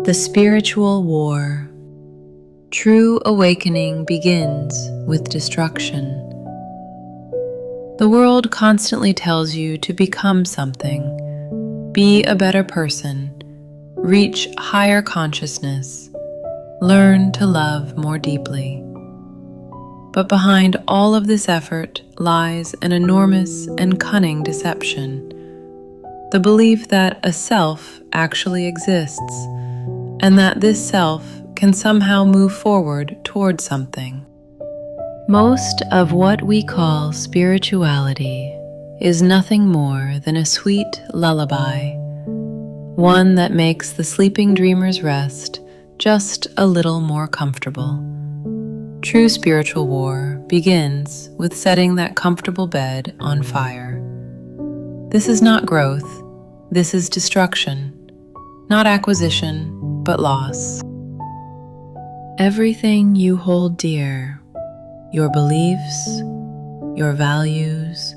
The spiritual war. True awakening begins with destruction. The world constantly tells you to become something, be a better person, reach higher consciousness, learn to love more deeply. But behind all of this effort lies an enormous and cunning deception, the belief that a self actually exists, and that this self can somehow move forward toward something. Most of what we call spirituality is nothing more than a sweet lullaby, one that makes the sleeping dreamer's rest just a little more comfortable. True spiritual war begins with setting that comfortable bed on fire. This is not growth, this is destruction, not acquisition, but loss. Everything you hold dear, your beliefs, your values,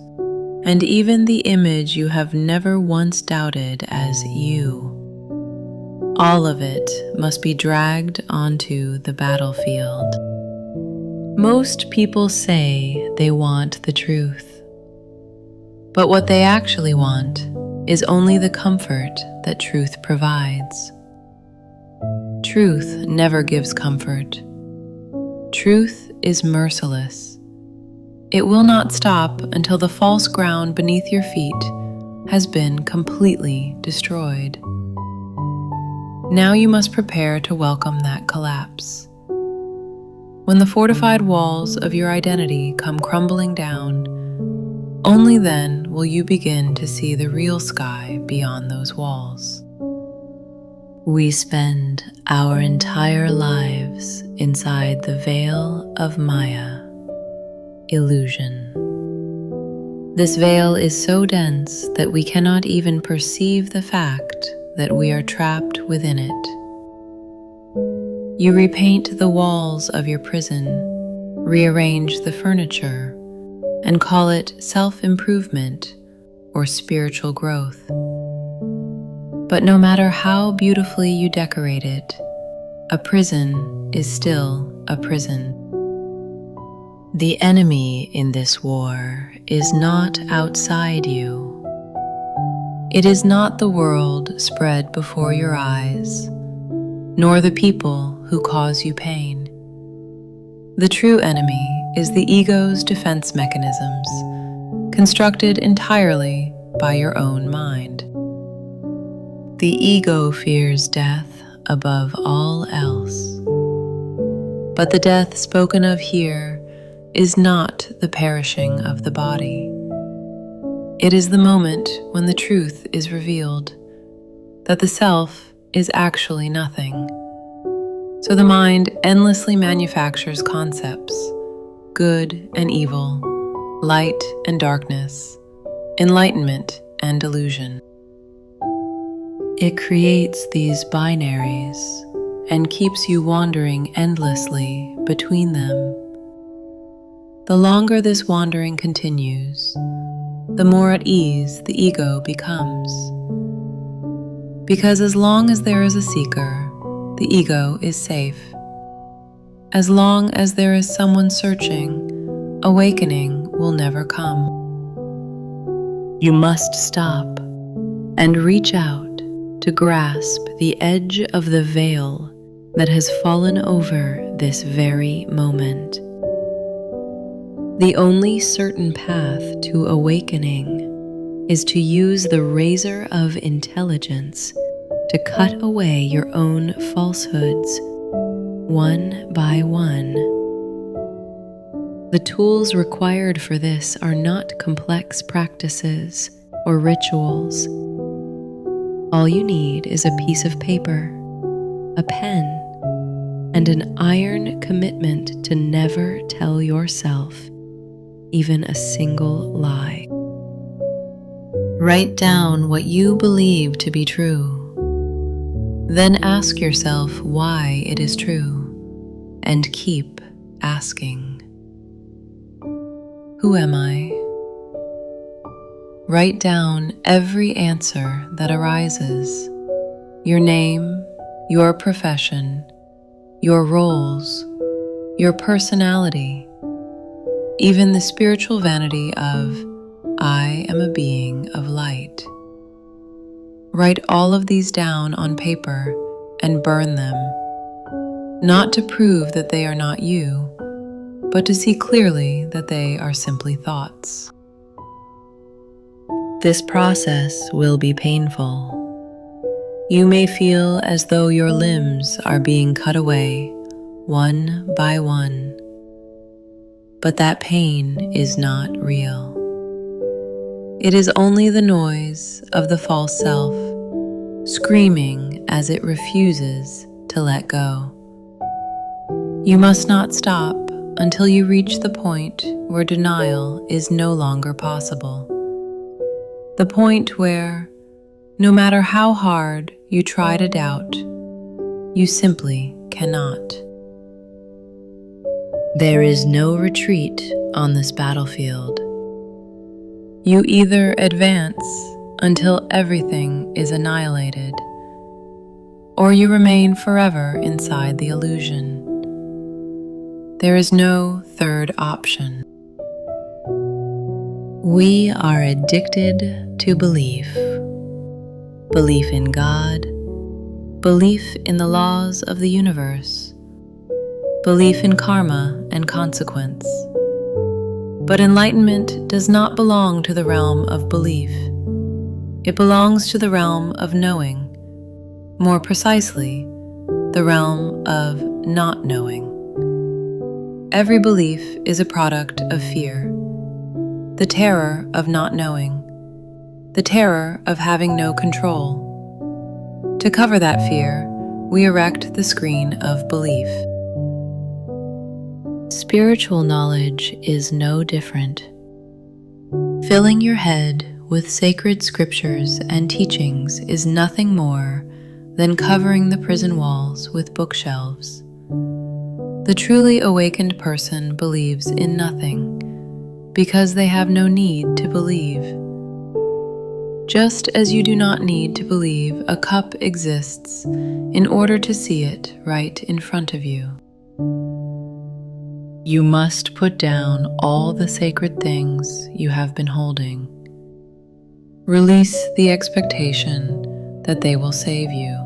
and even the image you have never once doubted as you, all of it must be dragged onto the battlefield. Most people say they want the truth, but what they actually want is only the comfort that truth provides. Truth never gives comfort. Truth is merciless. It will not stop until the false ground beneath your feet has been completely destroyed. Now you must prepare to welcome that collapse. When the fortified walls of your identity come crumbling down, only then will you begin to see the real sky beyond those walls. We spend our entire lives inside the veil of Maya, illusion. This veil is so dense that we cannot even perceive the fact that we are trapped within it. You repaint the walls of your prison, rearrange the furniture, and call it self-improvement or spiritual growth. But no matter how beautifully you decorate it, a prison is still a prison. The enemy in this war is not outside you. It is not the world spread before your eyes, nor the people who cause you pain. The true enemy is the ego's defense mechanisms, constructed entirely by your own mind. The ego fears death above all else. But the death spoken of here is not the perishing of the body. It is the moment when the truth is revealed, that the self is actually nothing. So the mind endlessly manufactures concepts, good and evil, light and darkness, enlightenment and delusion. It creates these binaries and keeps you wandering endlessly between them. The longer this wandering continues, the more at ease the ego becomes. Because as long as there is a seeker, the ego is safe. As long as there is someone searching, awakening will never come. You must stop and reach out to grasp the edge of the veil that has fallen over this very moment. The only certain path to awakening is to use the razor of intelligence to cut away your own falsehoods, one by one. The tools required for this are not complex practices or rituals. All you need is a piece of paper, a pen, and an iron commitment to never tell yourself even a single lie. Write down what you believe to be true. Then ask yourself why it is true, and keep asking. Who am I? Write down every answer that arises, your name, your profession, your roles, your personality, even the spiritual vanity of, I am a being of light. Write all of these down on paper and burn them, not to prove that they are not you, but to see clearly that they are simply thoughts. This process will be painful. You may feel as though your limbs are being cut away, one by one. But that pain is not real. It is only the noise of the false self, screaming as it refuses to let go. You must not stop until you reach the point where denial is no longer possible. The point where, no matter how hard you try to doubt, you simply cannot. There is no retreat on this battlefield. You either advance until everything is annihilated, or you remain forever inside the illusion. There is no third option. We are addicted to belief. Belief in God, belief in the laws of the universe, belief in karma and consequence. But enlightenment does not belong to the realm of belief. It belongs to the realm of knowing, more precisely, the realm of not knowing. Every belief is a product of fear, the terror of not knowing, the terror of having no control. To cover that fear, we erect the screen of belief. Spiritual knowledge is no different. Filling your head with sacred scriptures and teachings is nothing more than covering the prison walls with bookshelves. The truly awakened person believes in nothing because they have no need to believe. Just as you do not need to believe a cup exists in order to see it right in front of you. You must put down all the sacred things you have been holding. Release the expectation that they will save you.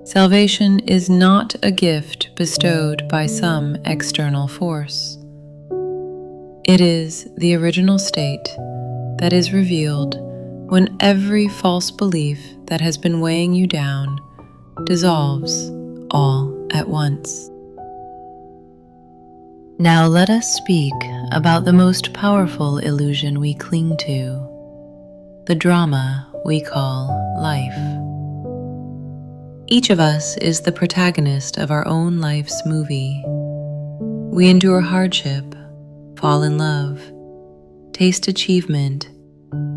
Salvation is not a gift bestowed by some external force. It is the original state that is revealed when every false belief that has been weighing you down dissolves all at once. Now let us speak about the most powerful illusion we cling to, the drama we call life. Each of us is the protagonist of our own life's movie. We endure hardship, fall in love, taste achievement,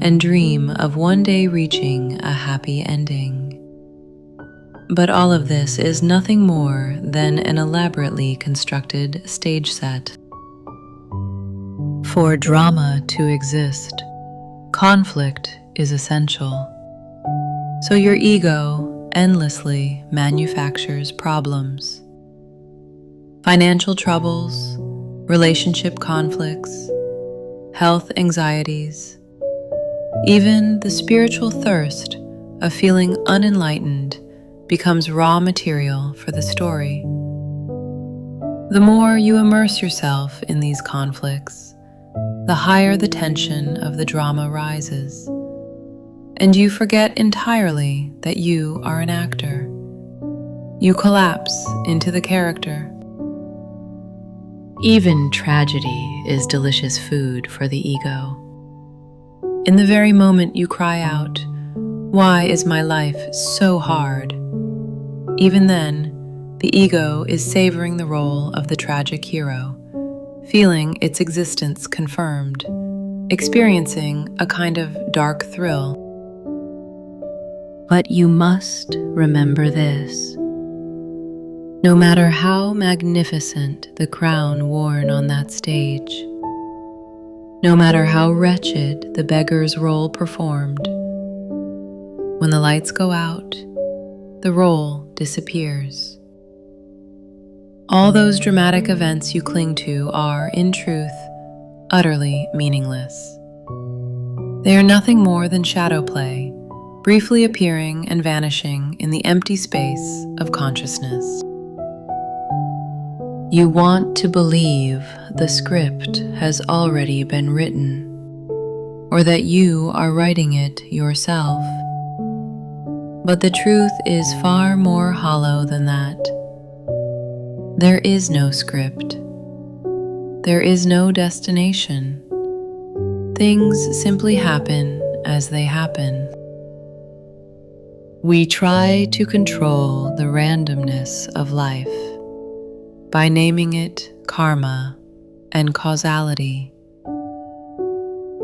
and dream of one day reaching a happy ending. But all of this is nothing more than an elaborately constructed stage set. For drama to exist, conflict is essential. So your ego endlessly manufactures problems. Financial troubles, relationship conflicts, health anxieties, even the spiritual thirst of feeling unenlightened becomes raw material for the story. The more you immerse yourself in these conflicts, the higher the tension of the drama rises, and you forget entirely that you are an actor. You collapse into the character. Even tragedy is delicious food for the ego. In the very moment you cry out, "Why is my life so hard?" Even then, the ego is savoring the role of the tragic hero, feeling its existence confirmed, experiencing a kind of dark thrill. But you must remember this. No matter how magnificent the crown worn on that stage, no matter how wretched the beggar's role performed, when the lights go out, the role disappears. All those dramatic events you cling to are, in truth, utterly meaningless. They are nothing more than shadow play, briefly appearing and vanishing in the empty space of consciousness. You want to believe the script has already been written, or that you are writing it yourself. But the truth is far more hollow than that. There is no script. There is no destination. Things simply happen as they happen. We try to control the randomness of life by naming it karma and causality.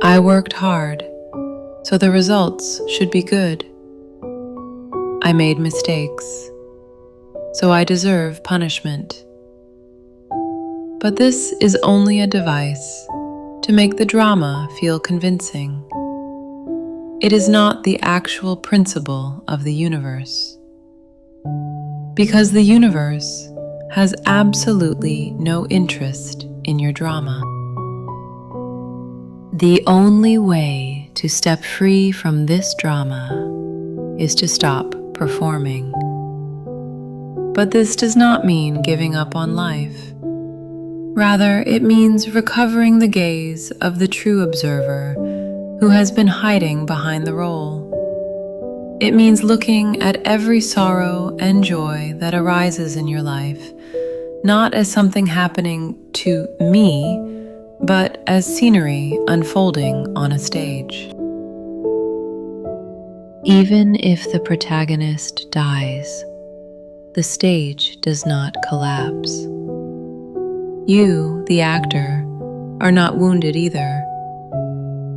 I worked hard, so the results should be good. I made mistakes, so I deserve punishment. But this is only a device to make the drama feel convincing. It is not the actual principle of the universe, because the universe has absolutely no interest in your drama. The only way to step free from this drama is to stop performing. But this does not mean giving up on life. Rather, it means recovering the gaze of the true observer who has been hiding behind the role. It means looking at every sorrow and joy that arises in your life, not as something happening to me, but as scenery unfolding on a stage. Even if the protagonist dies, the stage does not collapse. You, the actor, are not wounded either.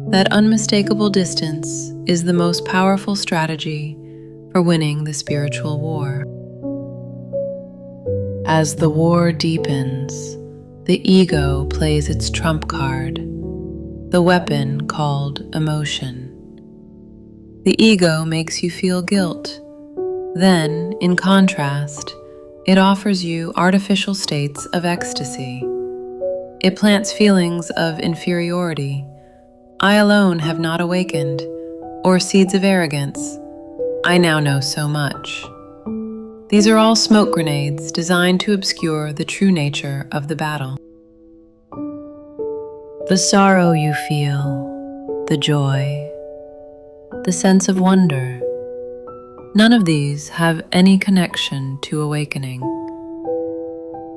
That unmistakable distance is the most powerful strategy for winning the spiritual war. As the war deepens, the ego plays its trump card, the weapon called emotion. The ego makes you feel guilt. Then, in contrast, it offers you artificial states of ecstasy. It plants feelings of inferiority. I alone have not awakened, or seeds of arrogance. I now know so much. These are all smoke grenades designed to obscure the true nature of the battle. The sorrow you feel, the joy, the sense of wonder, none of these have any connection to awakening.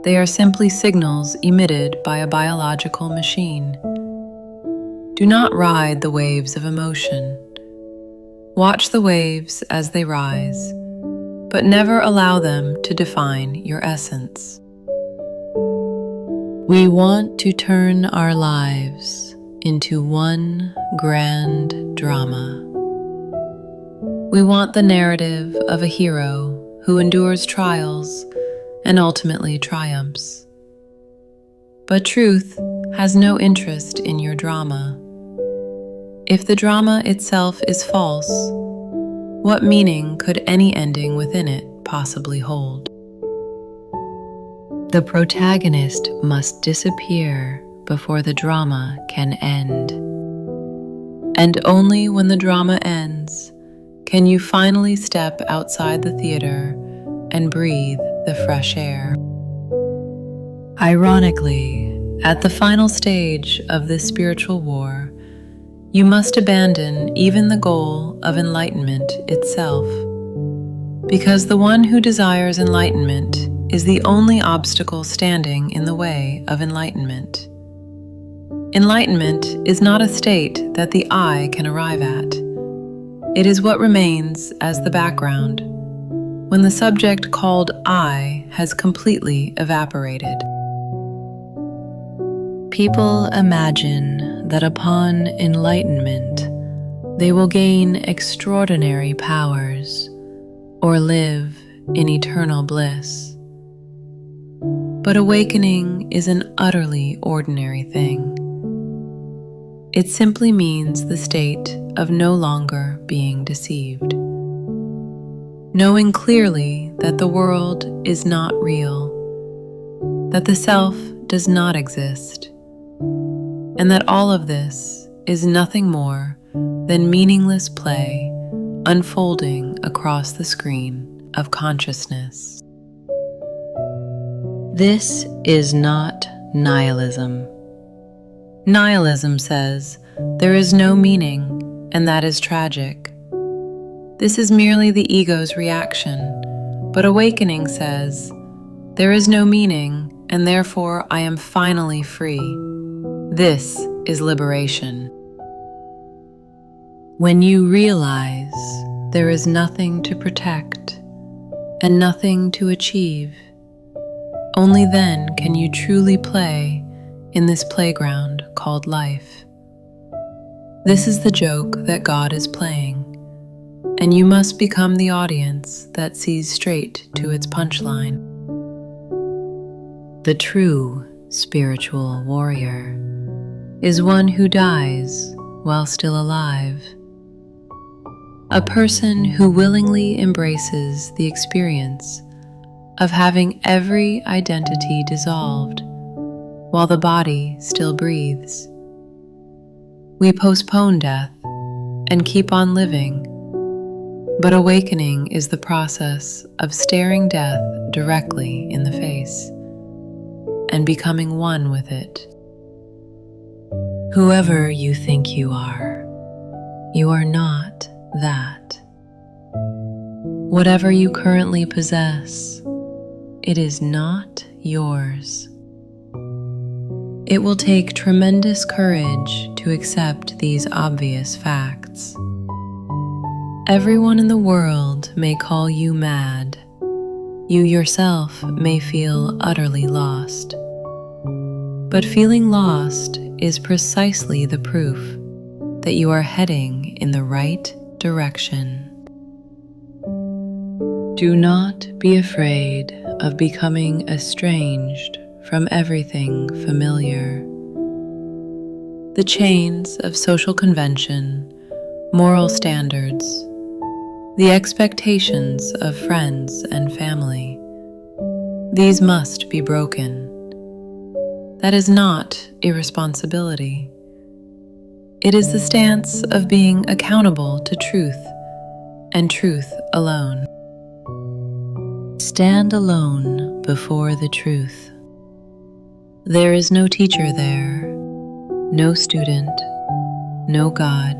They are simply signals emitted by a biological machine. Do not ride the waves of emotion. Watch the waves as they rise, but never allow them to define your essence. We want to turn our lives into one grand drama. We want the narrative of a hero who endures trials and ultimately triumphs. But truth has no interest in your drama. If the drama itself is false, what meaning could any ending within it possibly hold? The protagonist must disappear before the drama can end. And only when the drama ends can you finally step outside the theater and breathe the fresh air. Ironically, at the final stage of this spiritual war, you must abandon even the goal of enlightenment itself, because the one who desires enlightenment is the only obstacle standing in the way of enlightenment. Enlightenment is not a state that the I can arrive at. It is what remains as the background, when the subject called I has completely evaporated. People imagine that upon enlightenment, they will gain extraordinary powers or live in eternal bliss. But awakening is an utterly ordinary thing. It simply means the state of no longer being deceived. knowing clearly that the world is not real, that the self does not exist, and that all of this is nothing more than meaningless play unfolding across the screen of consciousness. This is not nihilism. Nihilism says there is no meaning, and that is tragic. This is merely the ego's reaction, but awakening says there is no meaning, and therefore I am finally free. This is liberation. When you realize there is nothing to protect and nothing to achieve, only then can you truly play in this playground called life. This is the joke that God is playing, and you must become the audience that sees straight to its punchline. The true spiritual warrior is one who dies while still alive. A person who willingly embraces the experience of having every identity dissolved while the body still breathes. We postpone death and keep on living, but awakening is the process of staring death directly in the face and becoming one with it. Whoever you think you are not that. Whatever you currently possess, it is not yours. It will take tremendous courage to accept these obvious facts. Everyone in the world may call you mad. You yourself may feel utterly lost. But feeling lost is precisely the proof that you are heading in the right direction. Do not be afraid of becoming estranged from everything familiar. The chains of social convention, moral standards, the expectations of friends and family, these must be broken. That is not irresponsibility. It is the stance of being accountable to truth, and truth alone. Stand alone before the truth. There is no teacher there, no student, no God.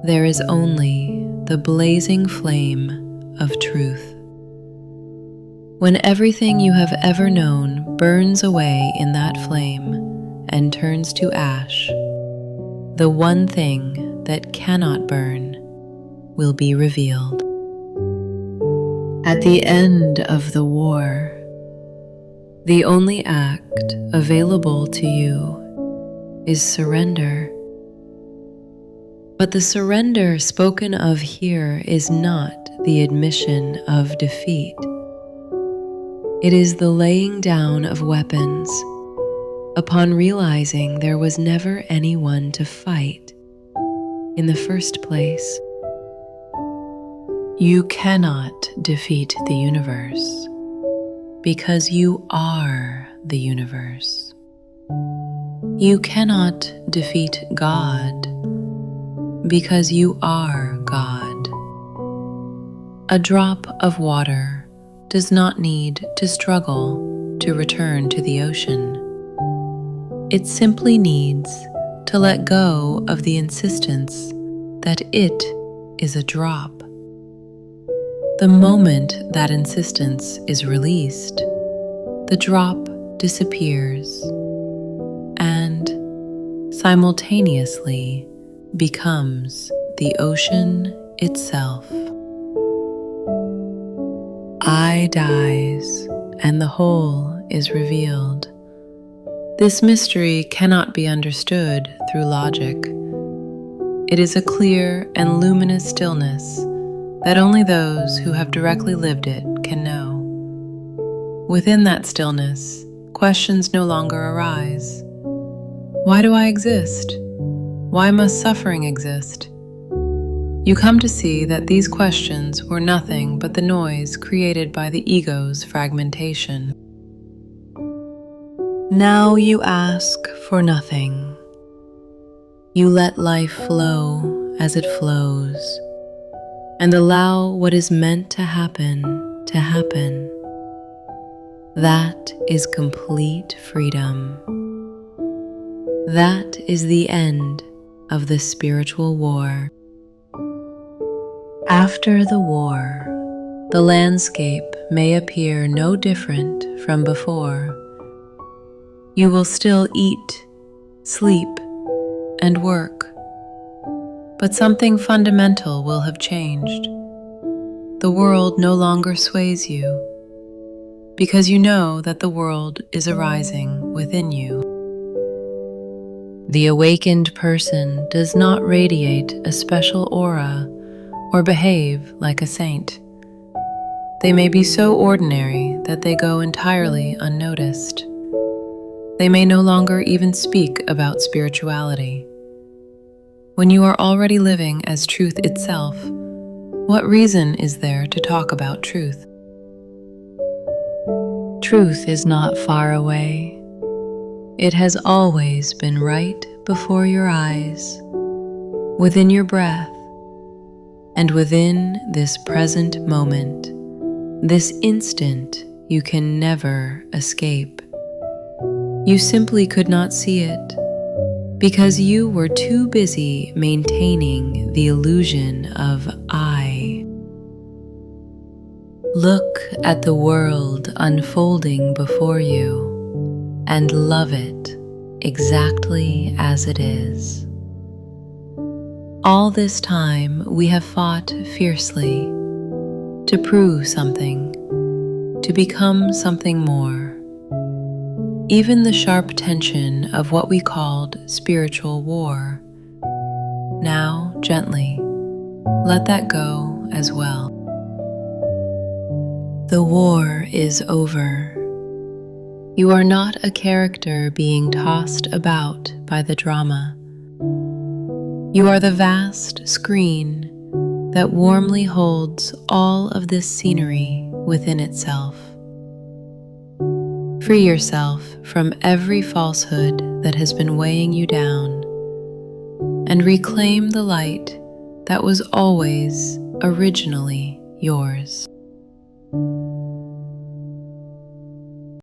There is only the blazing flame of truth. When everything you have ever known burns away in that flame and turns to ash, the one thing that cannot burn will be revealed. At the end of the war, the only act available to you is surrender. But the surrender spoken of here is not the admission of defeat. It is the laying down of weapons upon realizing there was never anyone to fight in the first place. You cannot defeat the universe because you are the universe. You cannot defeat God because you are God. A drop of water does not need to struggle to return to the ocean. It simply needs to let go of the insistence that it is a drop. The moment that insistence is released, the drop disappears and simultaneously becomes the ocean itself. I dies, and the whole is revealed. This mystery cannot be understood through logic. It is a clear and luminous stillness that only those who have directly lived it can know. Within that stillness, questions no longer arise. Why do I exist? Why must suffering exist? you come to see that these questions were nothing but the noise created by the ego's fragmentation. Now you ask for nothing. You let life flow as it flows, and allow what is meant to happen to happen. That is complete freedom. That is the end of the spiritual war. After the war, the landscape may appear no different from before. You will still eat, sleep, and work, but something fundamental will have changed. The world no longer sways you, because you know that the world is arising within you. The awakened person does not radiate a special aura or behave like a saint. They may be so ordinary that they go entirely unnoticed. They may no longer even speak about spirituality. When you are already living as truth itself, what reason is there to talk about truth? Truth is not far away. It has always been right before your eyes, within your breath, and within this present moment, this instant you can never escape. You simply could not see it because you were too busy maintaining the illusion of I. Look at the world unfolding before you and love it exactly as it is. All this time we have fought fiercely to prove something, to become something more. Even the sharp tension of what we called spiritual war. Now, gently, let that go as well. The war is over. You are not a character being tossed about by the drama. You are the vast screen that warmly holds all of this scenery within itself. Free yourself from every falsehood that has been weighing you down, and reclaim the light that was always originally yours.